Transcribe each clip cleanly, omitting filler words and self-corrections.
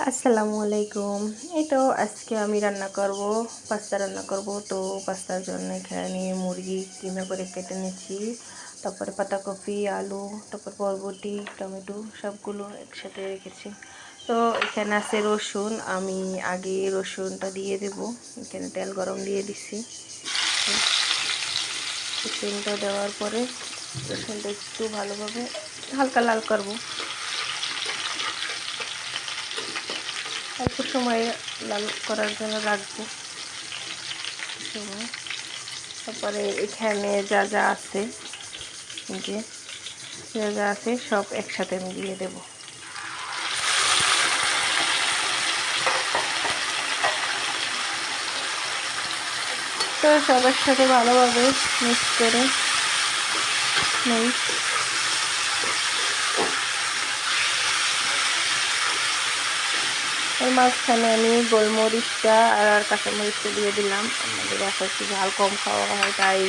আসসালামু আলাইকুম। এই তো আজকে আমি রান্না করব, পাস্তা রান্না করব। তো পাস্তার জন্য এখানে মুরগি কিমা করে কেটে নিচ্ছি, তারপরে পাতাকপি, আলু, তারপর বরবটি, টমেটো সবগুলো একসাথে রেখেছি। তো এখানে আছে রসুন, আমি আগে রসুনটা দিয়ে দেব। এখানে তেল গরম দিয়ে দিচ্ছি। রসুনটা দেওয়ার পরে রসুনটা একটু ভালোভাবে হালকা লাল করব, অল্প সময় লাল করার জন্য রাখবো সময়। তারপরে এখানে যা যা আছে, যে যা যা আছে সব একসাথে আমি দিয়ে দেব। তো সব একসাথে ভালোভাবে মিক্স করে নেই। এর মাঝখানে আমি গোলমরিচটা আর কাঁচামরিচটা দিয়ে দিলাম। আমাদের বাসায় একটু ঝাল কম খাওয়া হয়, তাই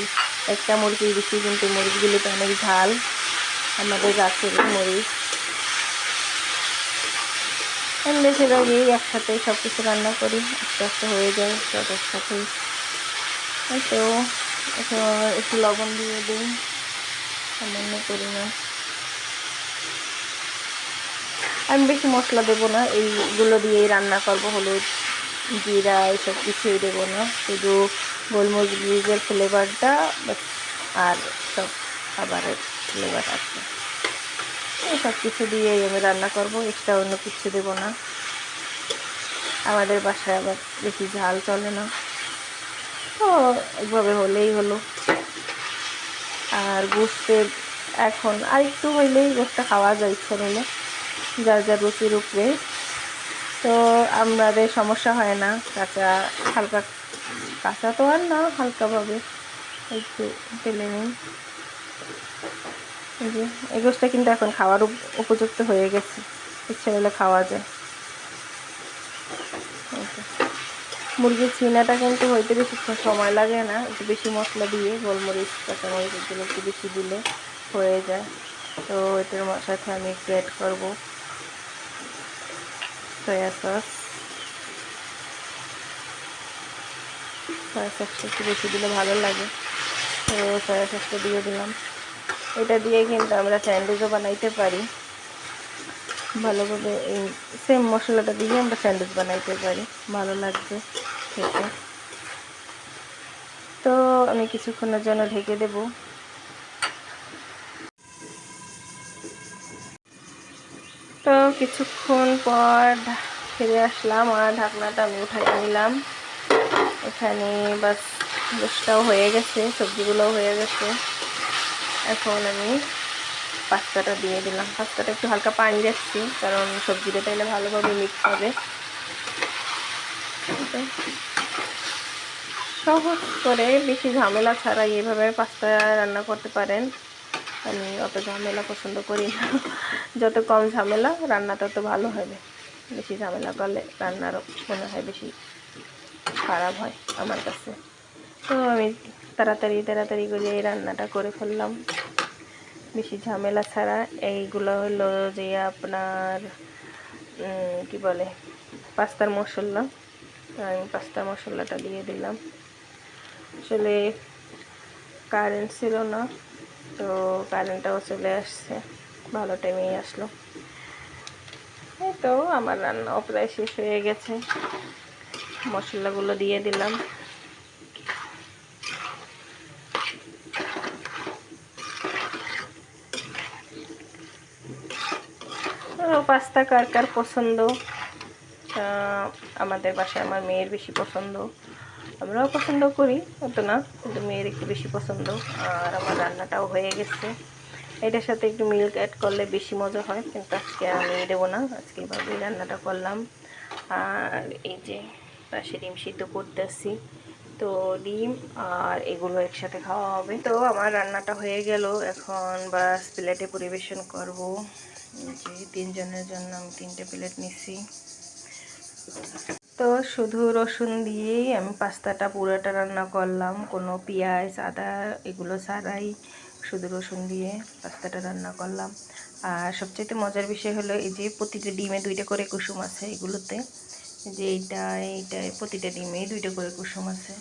একটা মুরগি বেশি, কিন্তু মরিচগুলিতে অনেক ঝাল, আমাদের গাছের মরিচ। আমি বেশিরভাগই একসাথে সব কিছু রান্না করি, আস্তে আস্তে হয়ে যায় সব একসাথেই। তো একটু লবণ দিয়ে দিই, সামান্য পরিমাণ। আমি বেশি মশলা দেবো না, এইগুলো দিয়েই রান্না করবো। হলুদ, জিরা এসব কিছুই দেবো না, শুধু গোলমরিচের ফ্লেভারটা আর সব খাবারের ফ্লেভার আছে। এই সব কিছু দিয়েই আমি রান্না করবো, এক্সট্রা অন্য কিছু দেবো না। আমাদের বাসায় আবার বেশি ঝাল চলে না, তো এইভাবে হলেই হলো। আর গোস্তের এখন আর একটু হইলেই গোস্তটা খাওয়া যায় ইচ্ছা নিলে, যার যার রুচির উপরে। তো আমাদের সমস্যা হয় না, কাঁচা হালকা, কাঁচা তো আর না, হালকাভাবে একটু তেলে নিই। যে এই গোস্তটা কিন্তু এখন খাওয়ার উপযুক্ত হয়ে গেছে, ইচ্ছা হলে খাওয়া যায়। মুরগির ছিনাটা কিন্তু হইতে বেশিক্ষণ সময় লাগে না, একটু বেশি মশলা দিয়ে গোলমরিচ কাঁচামরিচ এগুলো একটু বেশি দিলে হয়ে যায়। তো এটার সাথে আমি একটু অ্যাড করবো সয়া সস। সয়া সসটা একটু বেশি দিলে ভালো লাগে, তো সয়া সসটা দিয়ে দিলাম। এটা দিয়ে কিন্তু আমরা স্যান্ডউইচও বানাইতে পারি ভালোভাবে। এই সেম মশলাটা দিয়ে আমরা স্যান্ডউইচ বানাইতে পারি, ভালো লাগবে খেতে। তো আমি কিছুক্ষণের জন্য ঢেকে দেব। তো কিছুক্ষণ পর ফিরে আসলাম আর ঢাকনাটা আমি উঠাই নিলাম। এখানে বাস গোশটাও হয়ে গেছে, সবজিগুলোও হয়ে গেছে। এখন আমি পাস্তাটা দিয়ে দিলাম। পাস্তাটা একটু হালকা পানি রাখছি, কারণ সবজিটা তাইলে ভালোভাবে মিক্স হবে। সহজ করে বেশি ঝামেলা ছাড়াই এভাবে পাস্তা রান্না করতে পারেন। আমি অত ঝামেলা পছন্দ করি না, যত কম ঝামেলা রান্না তত ভালো হবে। বেশি ঝামেলা করলে রান্নার মনে হয় বেশি খারাপ হয় আমার কাছে। তো আমি তাড়াতাড়ি করে এই রান্নাটা করে ফেললাম বেশি ঝামেলা ছাড়া। এইগুলো হলো যে আপনার কি বলে, পাস্তার মশলা। আমি পাস্তার মশলাটা দিয়ে দিলাম। আসলে কারেন্ট ছিল না, তো কারেন্টটাও চলে আসছে, ভালো টাইমেই আসলো। এই তো আমার রান্নাও প্রায় শেষ হয়ে গেছে, মশলাগুলো দিয়ে দিলাম। পাস্তা কার কার পছন্দ? আমাদের বাসায় আমার মেয়ের বেশি পছন্দ, আমরাও পছন্দ করি অত না, কিন্তু মেয়ের একটু বেশি পছন্দ। আর আমার রান্নাটাও হয়ে গেছে। এটার সাথে একটু মিল্ক অ্যাড করলে বেশি মজা হয়, কিন্তু আজকে আমি দেবো না, আজকে এভাবেই রান্নাটা করলাম। আর এই যে পাশে ডিম সিদ্ধ করতেছি, তো ডিম আর এগুলো একসাথে খাওয়া হবে। তো আমার রান্নাটা হয়ে গেল, এখন বাস প্লেটে পরিবেশন করব। যে 3 জনের জন্য আমি 3টে প্লেট নিচ্ছি। তো শুধু রসুন দিয়েই আমি পাস্তাটা পুরোটা রান্না করলাম, কোনো পেঁয়াজ আদা এগুলো ছাড়াই শুধু রসুন দিয়ে পাস্তাটা রান্না করলাম। আর সবচেয়ে মজার বিষয় হলো এই যে প্রতিটা ডিমে 2টা করে কুসুম আছে এগুলোতে, যে এইটায় প্রতিটা ডিমে 2টা করে কুসুম আছে।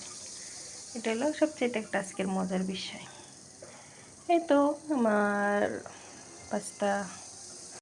এটা হলো সবচেয়ে একটা আজকের মজার বিষয়। এই তো আমার পাস্তা